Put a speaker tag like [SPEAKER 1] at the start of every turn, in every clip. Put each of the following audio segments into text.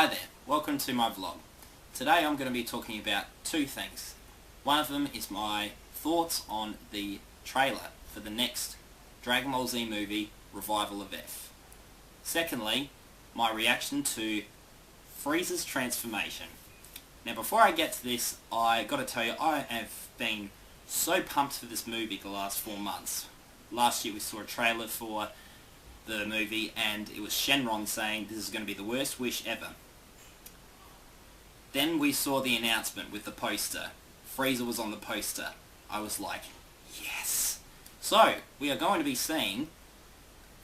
[SPEAKER 1] Hi there, welcome to my vlog. Today I'm going to be talking about two things. One of them is my thoughts on the trailer for the next Dragon Ball Z movie, Revival of F. Secondly, my reaction to Frieza's transformation. Now before I get to this, I got to tell you, I have been so pumped for this movie the last 4 months. Last year we saw a trailer for the movie and it was Shenron saying this is going to be the worst wish ever. Then we saw the announcement with the poster. Frieza was on the poster. I was like, yes! So, we are going to be seeing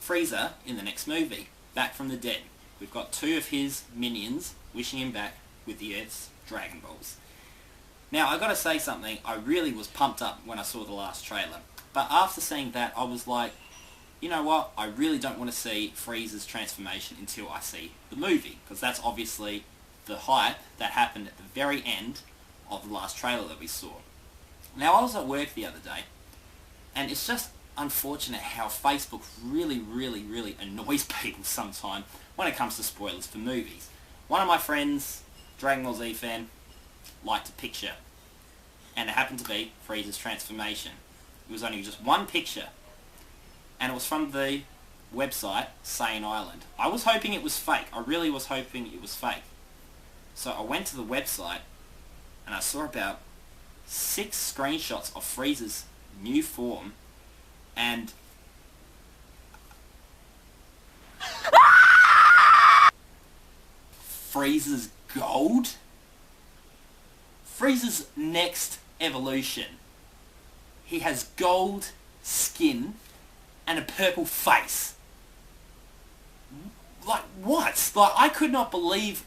[SPEAKER 1] Frieza in the next movie, back from the dead. We've got 2 of his minions wishing him back with the Earth's Dragon Balls. Now, I gotta say something, I really was pumped up when I saw the last trailer. But after seeing that, I was like, you know what, I really don't want to see Frieza's transformation until I see the movie, because that's obviously the hype that happened at the very end of the last trailer that we saw. Now, I was at work the other day, and it's just unfortunate how Facebook really annoys people sometimes when it comes to spoilers for movies. One of my friends, Dragon Ball Z fan, liked a picture, and it happened to be Frieza's transformation. It was only just one picture, and it was from the website Sane Island. I was hoping it was fake. I really was hoping it was fake. So I went to the website and I saw about 6 screenshots of Frieza's new form, and Frieza's gold? Frieza's next evolution. He has gold skin and a purple face. Like, what? Like, I could not believe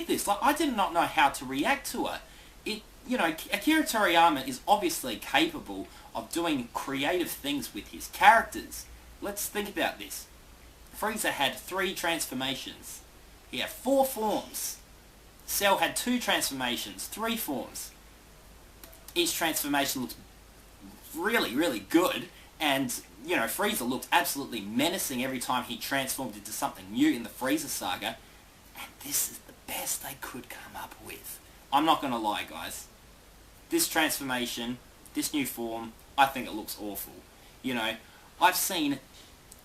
[SPEAKER 1] this. Like, I did not know how to react to it. You know, Akira Toriyama is obviously capable of doing creative things with his characters. Let's think about this. Frieza had 3 transformations. He had 4 forms. Cell had 2 transformations, 3 forms. Each transformation looks really good. And, you know, Frieza looked absolutely menacing every time he transformed into something new in the Frieza saga. And this is the best they could come up with. I'm not going to lie, guys. This transformation, this new form, I think it looks awful. You know, I've seen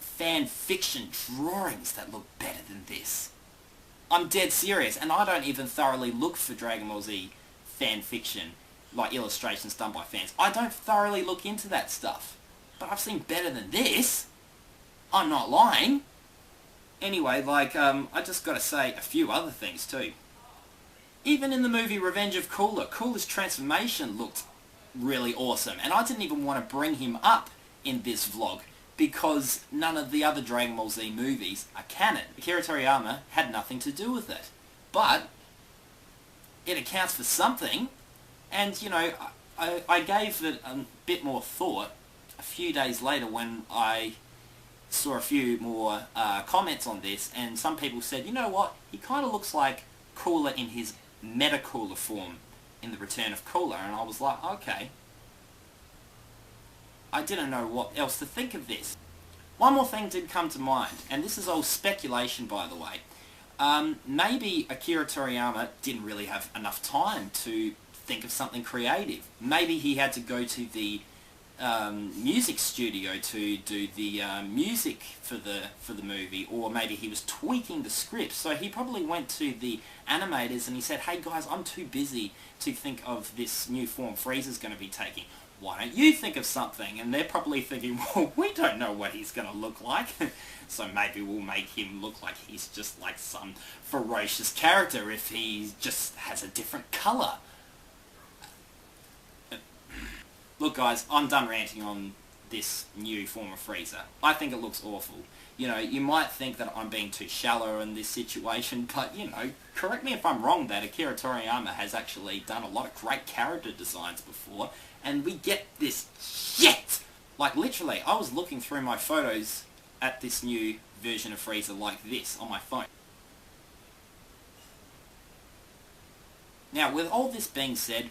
[SPEAKER 1] fan fiction drawings that look better than this. I'm dead serious, and I don't even thoroughly look for Dragon Ball Z fan fiction, like illustrations done by fans. I don't thoroughly look into that stuff. But I've seen better than this. I'm not lying. Anyway, like, I just gotta say a few other things too. Even in the movie Revenge of Cooler, Cooler's transformation looked really awesome. And I didn't even want to bring him up in this vlog, because none of the other Dragon Ball Z movies are canon. Akira Toriyama had nothing to do with it. But it accounts for something. And, you know, I gave it a bit more thought a few days later when I saw a few more comments on this, and some people said, you know what, he kind of looks like Cooler in his Meta Cooler form in The Return of Cooler, and I was like, okay. I didn't know what else to think of this. One more thing did come to mind, and this is all speculation, by the way. Maybe Akira Toriyama didn't really have enough time to think of something creative. Maybe he had to go to the music studio to do the music for the movie, or maybe he was tweaking the script. So he probably went to the animators and he said, hey guys, I'm too busy to think of this new form Frieza's going to be taking. Why don't you think of something? And they're probably thinking, well, we don't know what he's going to look like. So maybe we'll make him look like he's just like some ferocious character if he just has a different colour. Look guys, I'm done ranting on this new form of Frieza. I think it looks awful. You know, you might think that I'm being too shallow in this situation, but, you know, correct me if I'm wrong that Akira Toriyama has actually done a lot of great character designs before, and we get this shit! Like, literally, I was looking through my photos at this new version of Frieza like this on my phone. Now, with all this being said,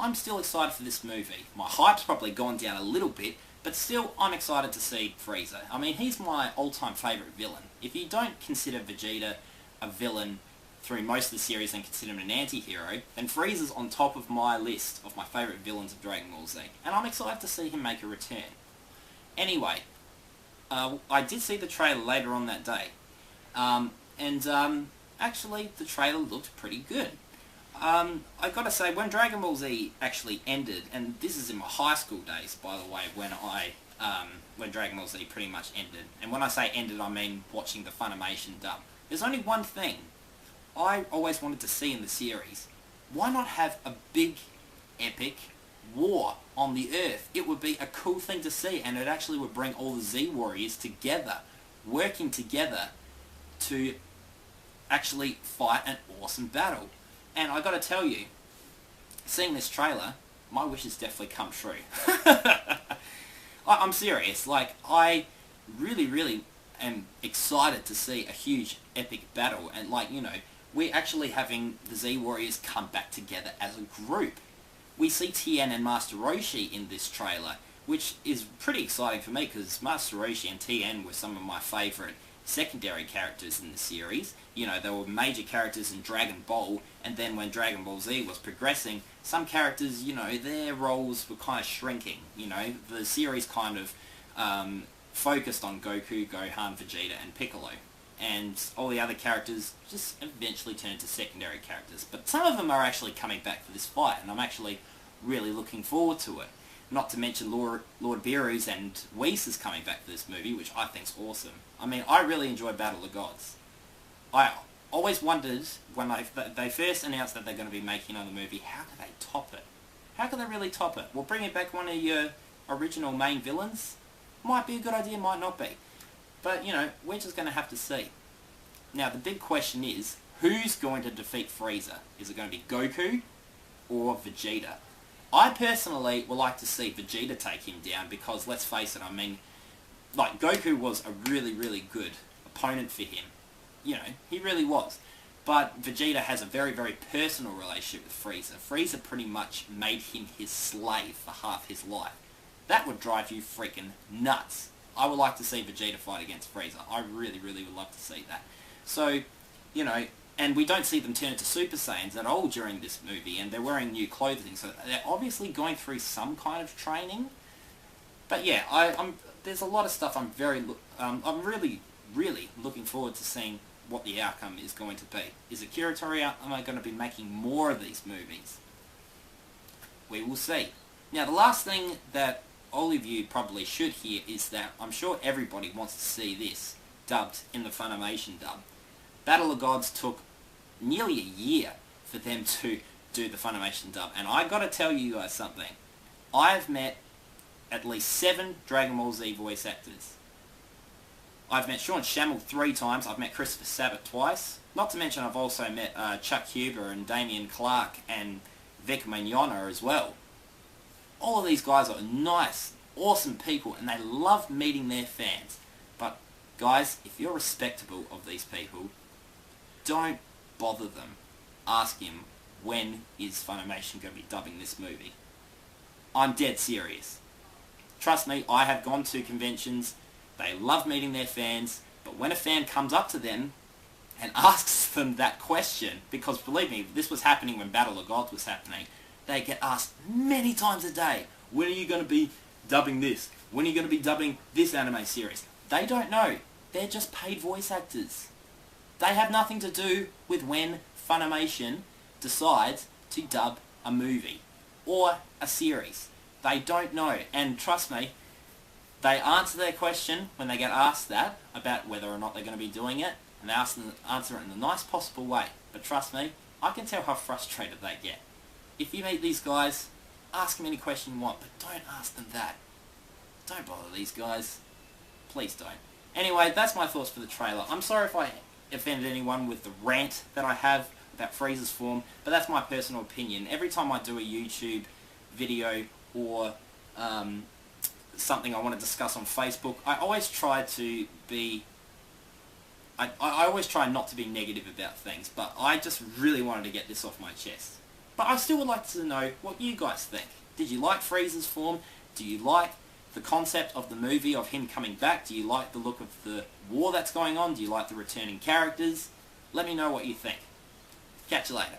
[SPEAKER 1] I'm still excited for this movie. My hype's probably gone down a little bit, but still, I'm excited to see Frieza. I mean, he's my all-time favourite villain. If you don't consider Vegeta a villain through most of the series and consider him an anti-hero, then Frieza's on top of my list of my favourite villains of Dragon Ball Z, and I'm excited to see him make a return. Anyway, I did see the trailer later on that day, actually the trailer looked pretty good. I gotta say, when Dragon Ball Z actually ended, and this is in my high school days, by the way, when Dragon Ball Z pretty much ended, and when I say ended, I mean watching the Funimation dub. There's only one thing I always wanted to see in the series. Why not have a big, epic war on the Earth? It would be a cool thing to see, and it actually would bring all the Z Warriors together, working together to actually fight an awesome battle. And I gotta tell you, seeing this trailer, my wishes definitely come true. I'm serious. Like, I really am excited to see a huge epic battle, and like, you know, we're actually having the Z Warriors come back together as a group. We see Tien and Master Roshi in this trailer, which is pretty exciting for me because Master Roshi and Tien were some of my favourite secondary characters in the series. You know, they were major characters in Dragon Ball, and then when Dragon Ball Z was progressing, some characters, you know, their roles were kind of shrinking. You know, the series kind of focused on Goku, Gohan, Vegeta, and Piccolo. And all the other characters just eventually turned to secondary characters. But some of them are actually coming back for this fight, and I'm actually really looking forward to it. Not to mention Lord Beerus and Whis is coming back for this movie, which I think's awesome. I mean, I really enjoy Battle of Gods. I always wondered, when they first announced that they're going to be making another movie, how could they top it? How could they really top it? Well, bringing back one of your original main villains might be a good idea, might not be. But, you know, we're just going to have to see. Now, the big question is, who's going to defeat Frieza? Is it going to be Goku or Vegeta? I personally would like to see Vegeta take him down because, let's face it, I mean, like, Goku was a really good opponent for him. You know, he really was. But Vegeta has a very personal relationship with Frieza. Frieza pretty much made him his slave for half his life. That would drive you freaking nuts. I would like to see Vegeta fight against Frieza. I really would love to see that. So, you know, and we don't see them turn into Super Saiyans at all during this movie, and they're wearing new clothing, so they're obviously going through some kind of training. But yeah, there's a lot of stuff I'm really looking forward to seeing what the outcome is going to be. Is Akira Toriyama going to be making more of these movies? We will see. Now, the last thing that all of you probably should hear is that I'm sure everybody wants to see this dubbed in the Funimation dub. Battle of Gods took nearly a year for them to do the Funimation dub, and I gotta tell you guys something. I've met at least 7 Dragon Ball Z voice actors. I've met Sean Shamel 3 times, I've met Christopher Sabat twice, not to mention I've also met Chuck Huber and Damian Clark and Vic Mignogna as well. All of these guys are nice, awesome people, and they love meeting their fans. But, guys, if you're respectable of these people, don't bother them. Ask him, when is Funimation going to be dubbing this movie? I'm dead serious. Trust me, I have gone to conventions. They love meeting their fans, but when a fan comes up to them and asks them that question, because believe me, this was happening when Battle of Gods was happening, they get asked many times a day, when are you going to be dubbing this? When are you going to be dubbing this anime series? They don't know. They're just paid voice actors. They have nothing to do with when Funimation decides to dub a movie or a series. They don't know. And trust me, they answer their question when they get asked that, about whether or not they're going to be doing it, and they answer it in the nice possible way. But trust me, I can tell how frustrated they get. If you meet these guys, ask them any question you want, but don't ask them that. Don't bother these guys. Please don't. Anyway, that's my thoughts for the trailer. I'm sorry if I offended anyone with the rant that I have about Frieza's form, but that's my personal opinion. Every time I do a YouTube video or something I want to discuss on Facebook, I always try to be... I always try not to be negative about things, but I just really wanted to get this off my chest. But I still would like to know what you guys think. Did you like Frieza's form? Do you like the concept of the movie, of him coming back? Do you like the look of the war that's going on? Do you like the returning characters? Let me know what you think. Catch you later.